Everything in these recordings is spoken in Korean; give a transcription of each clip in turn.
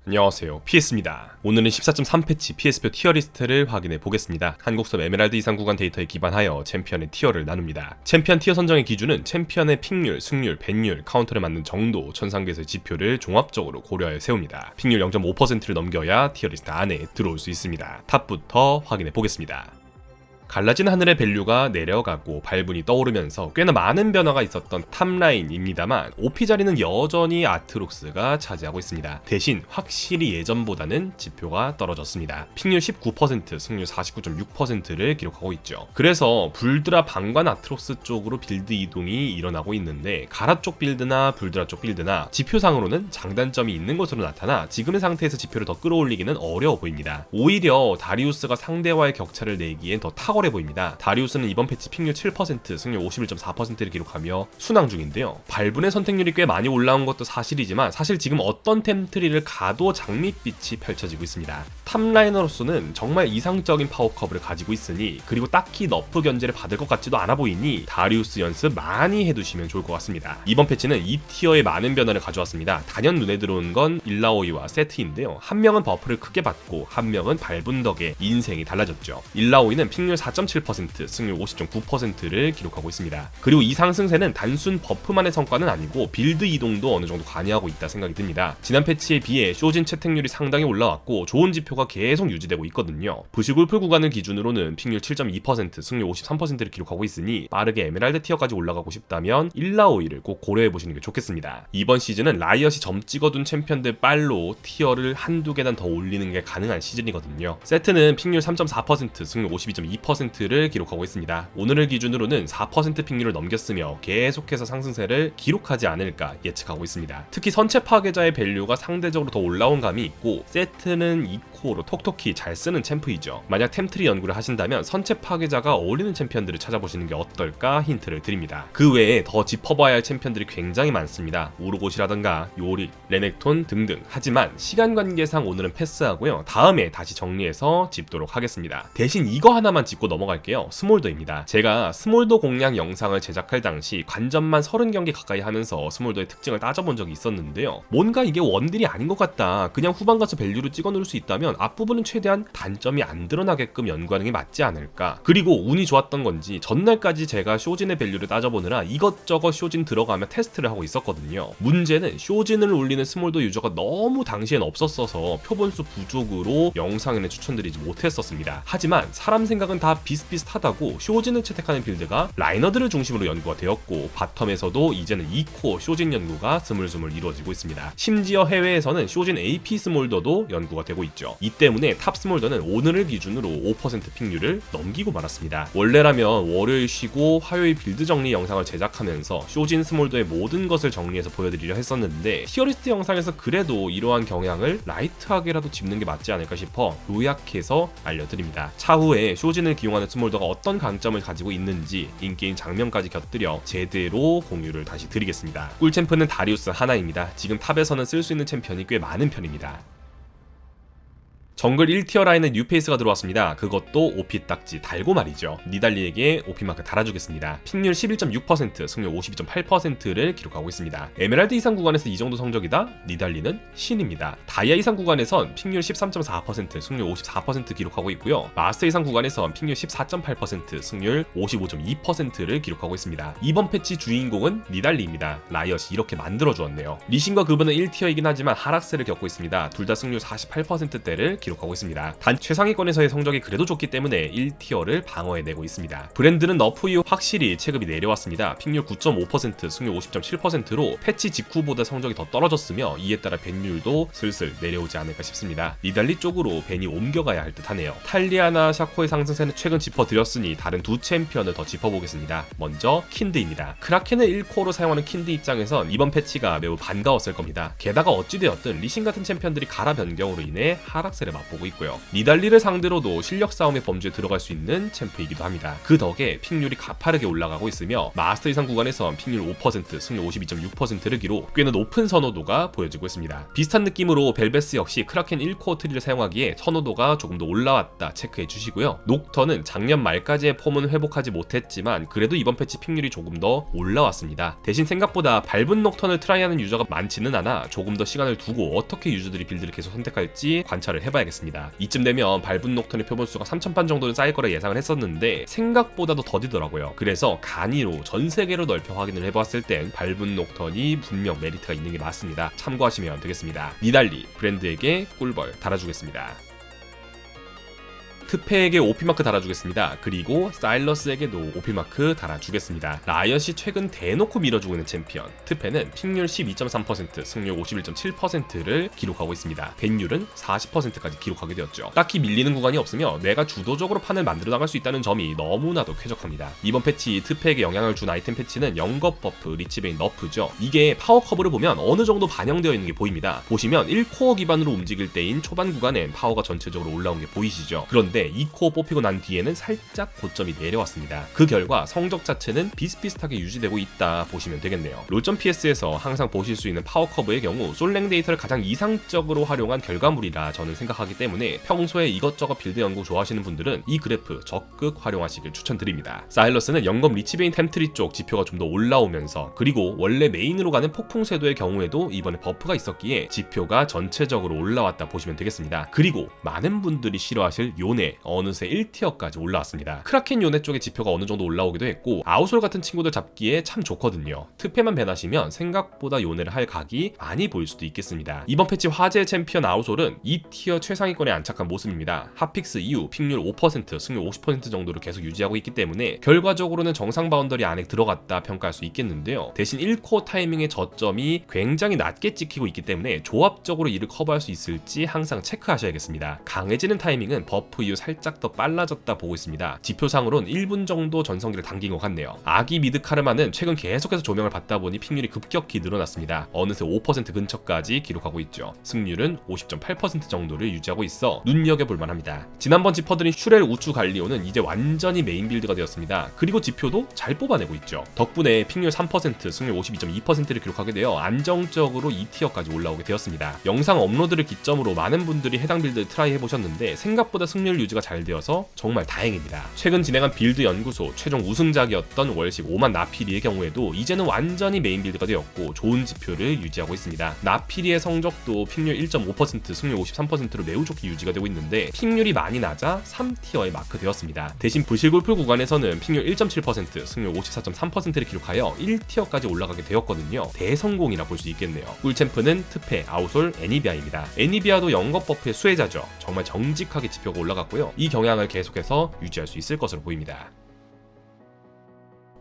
안녕하세요, PS입니다. 오늘은 14.3 패치 PS표 티어 리스트를 확인해 보겠습니다. 한국섭 에메랄드 이상 구간 데이터에 기반하여 챔피언의 티어를 나눕니다. 챔피언 티어 선정의 기준은 챔피언의 픽률, 승률, 밴률, 카운터를 맞는 정도, 천상계에서의 지표를 종합적으로 고려하여 세웁니다. 픽률 0.5%를 넘겨야 티어 리스트 안에 들어올 수 있습니다. 탑부터 확인해 보겠습니다. 갈라진 하늘의 밸류가 내려가고 발분이 떠오르면서 꽤나 많은 변화가 있었던 탑라인입니다만 OP 자리는 여전히 아트록스가 차지하고 있습니다. 대신 확실히 예전보다는 지표가 떨어졌습니다. 픽률 19%, 승률 49.6%를 기록하고 있죠. 그래서 불드라 방관 아트록스 쪽으로 빌드 이동이 일어나고 있는데 가라 쪽 빌드나 불드라 쪽 빌드나 지표상으로는 장단점이 있는 것으로 나타나 지금의 상태에서 지표를 더 끌어올리기는 어려워 보입니다. 오히려 다리우스가 상대와의 격차를 내기엔 더 탁월해 보입니다. 다리우스는 이번 패치 픽률 7%, 승률 51.4%를 기록하며 순항 중인데요. 발분의 선택률이 꽤 많이 올라온 것도 사실이지만 사실 지금 어떤 템트리를 가도 장밋빛이 펼쳐지고 있습니다. 탑라이너로서는 정말 이상적인 파워커브를 가지고 있으니 그리고 딱히 너프 견제를 받을 것 같지도 않아 보이니 다리우스 연습 많이 해두시면 좋을 것 같습니다. 이번 패치는 이 티어에 많은 변화를 가져왔습니다. 단연 눈에 들어온 건 일라오이와 세트인데요. 한 명은 버프를 크게 받고 한 명은 발분 덕에 인생이 달라졌죠. 일라오이는 픽률 4.7%, 승률 50.9%를 기록하고 있습니다. 그리고 이 상승세는 단순 버프만의 성과는 아니고 빌드 이동도 어느 정도 관여하고 있다 생각이 듭니다. 지난 패치에 비해 쇼진 채택률이 상당히 올라왔고 좋은 지표가 계속 유지되고 있거든요. 부시골풀 구간을 기준으로는 픽률 7.2%, 승률 53%를 기록하고 있으니 빠르게 에메랄드 티어까지 올라가고 싶다면 일라오이를 꼭 고려해보시는 게 좋겠습니다. 이번 시즌은 라이엇이 점 찍어둔 챔피언들 빨로 티어를 한두 계단 더 올리는 게 가능한 시즌이거든요. 세트는 픽률 3.4%, 승률 52.2%를 기록하고 있습니다. 오늘을 기준으로는 4% 픽률을 넘겼으며 계속해서 상승세를 기록하지 않을까 예측하고 있습니다. 특히 선체 파괴자의 밸류가 상대적으로 더 올라온 감이 있고 세트는 이코어로 톡톡히 잘 쓰는 챔프이죠. 만약 템트리 연구를 하신다면 선체 파괴자가 어울리는 챔피언들을 찾아보시는 게 어떨까 힌트를 드립니다. 그 외에 더 짚어봐야 할 챔피언들이 굉장히 많습니다. 우르곳이라던가 요리, 레넥톤 등등. 하지만 시간 관계상 오늘은 패스하고요. 다음에 다시 정리해서 짚도록 하겠습니다. 대신 이거 하나만 짚고 넘어갈게요. 스몰더입니다. 제가 스몰더 공략 영상을 제작할 당시 관전만 30경기 가까이 하면서 스몰더의 특징을 따져본 적이 있었는데요. 뭔가 이게 원딜이 아닌 것 같다. 그냥 후반 가서 밸류로 찍어 놓을 수 있다면 앞부분은 최대한 단점이 안 드러나게끔 연구하는 게 맞지 않을까. 그리고 운이 좋았던 건지 전날까지 제가 쇼진의 밸류를 따져보느라 이것저것 쇼진 들어가며 테스트를 하고 있었거든요. 문제는 쇼진을 올리는 스몰더 유저가 너무 당시엔 없었어서 표본수 부족으로 영상에는 추천드리지 못했었습니다. 하지만 사람 생각은 다 비슷비슷하다고 쇼진을 채택하는 빌드가 라이너들을 중심으로 연구가 되었고 바텀에서도 이제는 2코어 쇼진 연구가 스물스물 이루어지고 있습니다. 심지어 해외에서는 쇼진 AP 스몰더도 연구가 되고 있죠. 이 때문에 탑 스몰더는 오늘을 기준으로 5% 픽률을 넘기고 말았습니다. 원래라면 월요일 쉬고 화요일 빌드 정리 영상을 제작하면서 쇼진 스몰더의 모든 것을 정리해서 보여드리려 했었는데 티어리스트 영상에서 그래도 이러한 경향을 라이트하게라도 짚는 게 맞지 않을까 싶어 요약해서 알려드립니다. 차후에 쇼진을 기용하는 스몰더가 어떤 강점을 가지고 있는지 인게임 장면까지 곁들여 제대로 공유를 다시 드리겠습니다. 꿀챔프는 다리우스 하나입니다. 지금 탑에서는 쓸 수 있는 챔피언이 꽤 많은 편입니다. 정글 1티어 라인에 뉴페이스가 들어왔습니다. 그것도 OP 딱지 달고 말이죠. 니달리에게 OP 마크 달아주겠습니다. 픽률 11.6%, 승률 52.8%를 기록하고 있습니다. 에메랄드 이상 구간에서 이 정도 성적이다? 니달리는 신입니다. 다이아 이상 구간에선 픽률 13.4%, 승률 54% 기록하고 있고요. 마스터 이상 구간에선 픽률 14.8%, 승률 55.2%를 기록하고 있습니다. 이번 패치 주인공은 니달리입니다. 라이엇이 이렇게 만들어주었네요. 리신과 그분은 1티어이긴 하지만 하락세를 겪고 있습니다. 둘 다 승률 48%대를 기록하고 있습니다. 단 최상위권에서의 성적이 그래도 좋기 때문에 1티어를 방어해내고 있습니다. 브랜드는 너프 이후 확실히 체급이 내려왔습니다. 픽률 9.5%, 승률 50.7%로 패치 직후보다 성적이 더 떨어졌으며 이에 따라 밴율도 슬슬 내려오지 않을까 싶습니다. 니달리 쪽으로 밴이 옮겨가야 할 듯하네요. 탈리아나 샤코의 상승세는 최근 짚어드렸으니 다른 두 챔피언을 더 짚어보겠습니다. 먼저 킨드입니다. 크라켄을 1코어로 사용하는 킨드 입장에선 이번 패치가 매우 반가웠을 겁니다. 게다가 어찌되었든 리신 같은 챔피언들이 가라 변경으로 인해 하락세를 맛보고 있고요. 니달리를 상대로도 실력 싸움의 범주에 들어갈 수 있는 챔프이기도 합니다. 그 덕에 픽률이 가파르게 올라가고 있으며 마스터 이상 구간에선 픽률 5%, 승률 52.6%를 기록, 꽤나 높은 선호도가 보여지고 있습니다. 비슷한 느낌으로 벨베스 역시 크라켄 1코어 트리를 사용하기에 선호도가 조금 더 올라왔다 체크해 주시고요. 녹턴은 작년 말까지의 폼은 회복하지 못했지만 그래도 이번 패치 픽률이 조금 더 올라왔습니다. 대신 생각보다 밟은 녹턴을 트라이하는 유저가 많지는 않아 조금 더 시간을 두고 어떻게 유저들이 빌드를 계속 선택할지 관찰을 해봐야겠습니다. 이쯤 되면 밟은 녹턴의 표본수가 3000판 정도는 쌓일 거라 예상을 했었는데 생각보다도 더디더라고요. 그래서 간이로 전 세계로 넓혀 확인을 해봤을 땐 밟은 녹턴이 분명 메리트가 있는 게 맞습니다. 참고하시면 되겠습니다. 니달리 브랜드에게 꿀벌 달아주겠습니다. 트페에게 OP마크 달아주겠습니다. 그리고 사일러스에게도 OP마크 달아주겠습니다. 라이엇이 최근 대놓고 밀어주고 있는 챔피언, 트페는 픽률 12.3%, 승률 51.7%를 기록하고 있습니다. 벤율은 40%까지 기록하게 되었죠. 딱히 밀리는 구간이 없으며 내가 주도적으로 판을 만들어 나갈 수 있다는 점이 너무나도 쾌적합니다. 이번 패치 트페에게 영향을 준 아이템 패치는 영겁 버프, 리치베인 너프죠. 이게 파워 커브를 보면 어느 정도 반영되어 있는 게 보입니다. 보시면 1코어 기반으로 움직일 때인 초반 구간엔 파워가 전체적으로 올라온 게 보이시죠? 그런데 2코어 뽑히고 난 뒤에는 살짝 고점이 내려왔습니다. 그 결과 성적 자체는 비슷비슷하게 유지되고 있다 보시면 되겠네요. 롤.ps에서 항상 보실 수 있는 파워 커브의 경우 솔랭 데이터를 가장 이상적으로 활용한 결과물이라 저는 생각하기 때문에 평소에 이것저것 빌드 연구 좋아하시는 분들은 이 그래프 적극 활용하시길 추천드립니다. 사일러스는 영검 리치베인 템트리 쪽 지표가 좀 더 올라오면서, 그리고 원래 메인으로 가는 폭풍쇄도의 경우에도 이번에 버프가 있었기에 지표가 전체적으로 올라왔다 보시면 되겠습니다. 그리고 많은 분들이 싫어하실 요네 어느새 1티어까지 올라왔습니다. 크라켄 요네 쪽의 지표가 어느 정도 올라오기도 했고 아우솔 같은 친구들 잡기에 참 좋거든요. 특패만 밴하시면 생각보다 요네를 할 각이 많이 보일 수도 있겠습니다. 이번 패치 화제의 챔피언 아우솔은 2티어 최상위권에 안착한 모습입니다. 핫픽스 이후 픽률 5%, 승률 50% 정도를 계속 유지하고 있기 때문에 결과적으로는 정상 바운더리 안에 들어갔다 평가할 수 있겠는데요. 대신 1코어 타이밍의 저점이 굉장히 낮게 찍히고 있기 때문에 조합적으로 이를 커버할 수 있을지 항상 체크하셔야겠습니다. 강해지는 타이밍은 버프 이후 살짝 더 빨라졌다 보고 있습니다. 지표상으로는 1분 정도 전성기를 당긴 것 같네요. 아기 미드 카르마는 최근 계속해서 조명을 받다 보니 픽률이 급격히 늘어났습니다. 어느새 5% 근처까지 기록하고 있죠. 승률은 50.8% 정도를 유지하고 있어 눈여겨볼 만합니다. 지난번 짚어드린 슈렐 우추 갈리오는 이제 완전히 메인 빌드가 되었습니다. 그리고 지표도 잘 뽑아내고 있죠. 덕분에 픽률 3%, 승률 52.2%를 기록하게 되어 안정적으로 2티어까지 올라오게 되었습니다. 영상 업로드를 기점으로 많은 분들이 해당 빌드 트라이 해보셨는데 생각보다 승률 유지가 잘 되어서 정말 다행입니다. 최근 진행한 빌드 연구소 최종 우승작이었던 월식 5만 나피리의 경우에도 이제는 완전히 메인 빌드가 되었고 좋은 지표를 유지하고 있습니다. 나피리의 성적도 픽률 1.5%, 승률 53%로 매우 좋게 유지가 되고 있는데 픽률이 많이 낮아 3티어에 마크되었습니다. 대신 부실골프 구간에서는 픽률 1.7%, 승률 54.3%를 기록하여 1티어까지 올라가게 되었거든요. 대성공이라 볼 수 있겠네요. 꿀챔프는 트페, 아우솔, 애니비아입니다. 애니비아도 영겁 버프의 수혜자죠. 정말 정직하게 지표가 올라갔고요. 이 경향을 계속해서 유지할 수 있을 것으로 보입니다.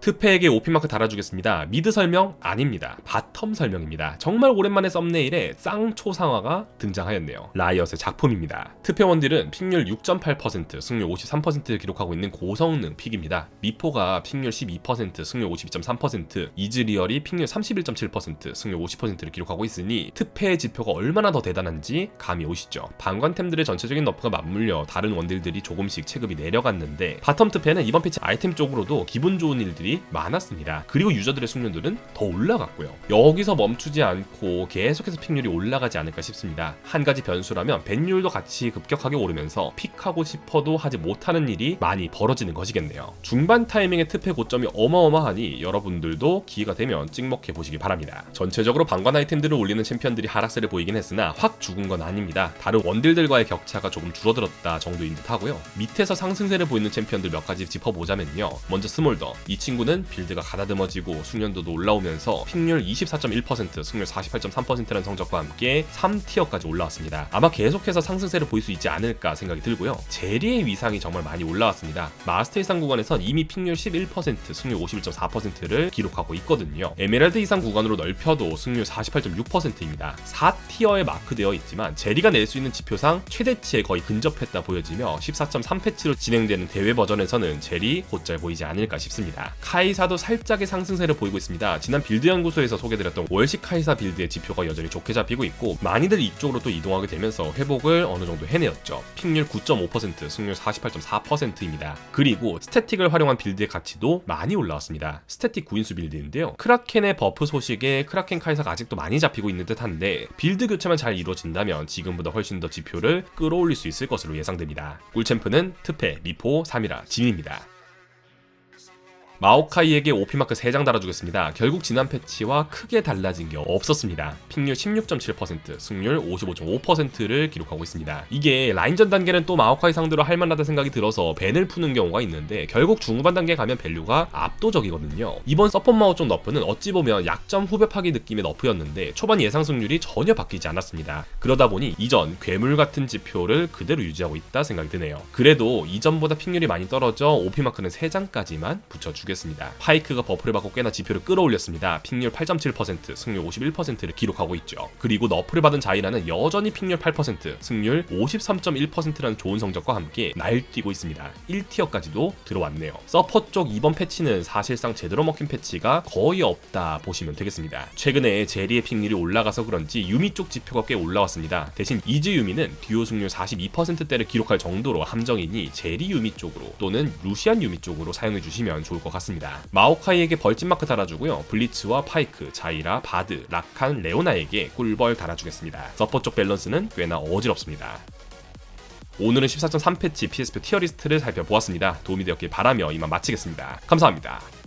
트페에게 OP마크 달아주겠습니다. 미드 설명 아닙니다. 바텀 설명입니다. 정말 오랜만에 썸네일에 쌍초상화가 등장하였네요. 라이엇의 작품입니다. 트페 원딜은 픽률 6.8%, 승률 53%를 기록하고 있는 고성능 픽입니다. 미포가 픽률 12%, 승률 52.3%, 이즈리얼이 픽률 31.7%, 승률 50%를 기록하고 있으니 트페의 지표가 얼마나 더 대단한지 감이 오시죠. 방관템들의 전체적인 너프가 맞물려 다른 원딜들이 조금씩 체급이 내려갔는데 바텀 트페는 이번 패치 아이템 쪽으로도 기분 좋은 일들이 많았습니다. 그리고 유저들의 숙련도는 더 올라갔고요. 여기서 멈추지 않고 계속해서 픽률이 올라가지 않을까 싶습니다. 한 가지 변수라면 벤율도 같이 급격하게 오르면서 픽하고 싶어도 하지 못하는 일이 많이 벌어지는 것이겠네요. 중반 타이밍의 트페 고점이 어마어마하니 여러분들도 기회가 되면 찍먹해 보시기 바랍니다. 전체적으로 방관 아이템들을 올리는 챔피언들이 하락세를 보이긴 했으나 확 죽은 건 아닙니다. 다른 원딜들과의 격차가 조금 줄어들었다 정도인 듯 하고요. 밑에서 상승세를 보이는 챔피언들 몇 가지 짚어보자면요. 먼저 스몰더, 이 친구는 빌드가 가다듬어지고 숙련도도 올라오면서 픽률 24.1%, 승률 48.3%라는 성적과 함께 3티어까지 올라왔습니다. 아마 계속해서 상승세를 보일 수 있지 않을까 생각이 들고요. 제리의 위상이 정말 많이 올라왔습니다. 마스터 이상 구간에선 이미 픽률 11%, 승률 51.4%를 기록하고 있거든요. 에메랄드 이상 구간으로 넓혀도 승률 48.6%입니다. 4티어에 마크되어 있지만 제리가 낼 수 있는 지표상 최대치에 거의 근접했다 보여지며 14.3패치로 진행되는 대회 버전에서는 제리 곧잘 보이지 않을까 싶습니다. 카이사도 살짝의 상승세를 보이고 있습니다. 지난 빌드 연구소에서 소개드렸던 월식 카이사 빌드의 지표가 여전히 좋게 잡히고 있고 많이들 이쪽으로 또 이동하게 되면서 회복을 어느 정도 해내었죠. 픽률 9.5%, 승률 48.4%입니다. 그리고 스태틱을 활용한 빌드의 가치도 많이 올라왔습니다. 스태틱 9인수 빌드인데요. 크라켄의 버프 소식에 크라켄 카이사가 아직도 많이 잡히고 있는 듯한데 빌드 교체만 잘 이루어진다면 지금보다 훨씬 더 지표를 끌어올릴 수 있을 것으로 예상됩니다. 꿀챔프는 트페, 미포, 사미라, 진입니다. 마오카이에게 OP마크 3장 달아주겠습니다. 결국 지난 패치와 크게 달라진 게 없었습니다. 픽률 16.7%, 승률 55.5%를 기록하고 있습니다. 이게 라인전 단계는 또 마오카이 상대로 할만하다 생각이 들어서 밴을 푸는 경우가 있는데 결국 중후반 단계 가면 밸류가 압도적이거든요. 이번 서폿 마오 쪽 너프는 어찌 보면 약점 후벼 파기 느낌의 너프였는데 초반 예상 승률이 전혀 바뀌지 않았습니다. 그러다 보니 이전 괴물 같은 지표를 그대로 유지하고 있다 생각이 드네요. 그래도 이전보다 픽률이 많이 떨어져 OP마크는 3장까지만 붙여주겠습니다. 파이크가 버프를 받고 꽤나 지표를 끌어올렸습니다. 픽률 8.7%, 승률 51%를 기록하고 있죠. 그리고 너프를 받은 자이라는 여전히 픽률 8%, 승률 53.1%라는 좋은 성적과 함께 날뛰고 있습니다. 1티어까지도 들어왔네요. 서폿 쪽 이번 패치는 사실상 제대로 먹힌 패치가 거의 없다 보시면 되겠습니다. 최근에 제리의 픽률이 올라가서 그런지 유미 쪽 지표가 꽤 올라왔습니다. 대신 이즈 유미는 듀오 승률 42%대를 기록할 정도로 함정이니 제리 유미 쪽으로 또는 루시안 유미 쪽으로 사용해주시면 좋을 것 같습니다. 마오카이에게 벌집 마크 달아주고요. 블리츠와 파이크, 자이라, 바드, 라칸, 레오나에게 꿀벌 달아주겠습니다. 서폿 쪽 밸런스는 꽤나 어지럽습니다. 오늘은 14.3 패치 PSP 티어리스트를 살펴보았습니다. 도움이 되었길 바라며 이만 마치겠습니다. 감사합니다.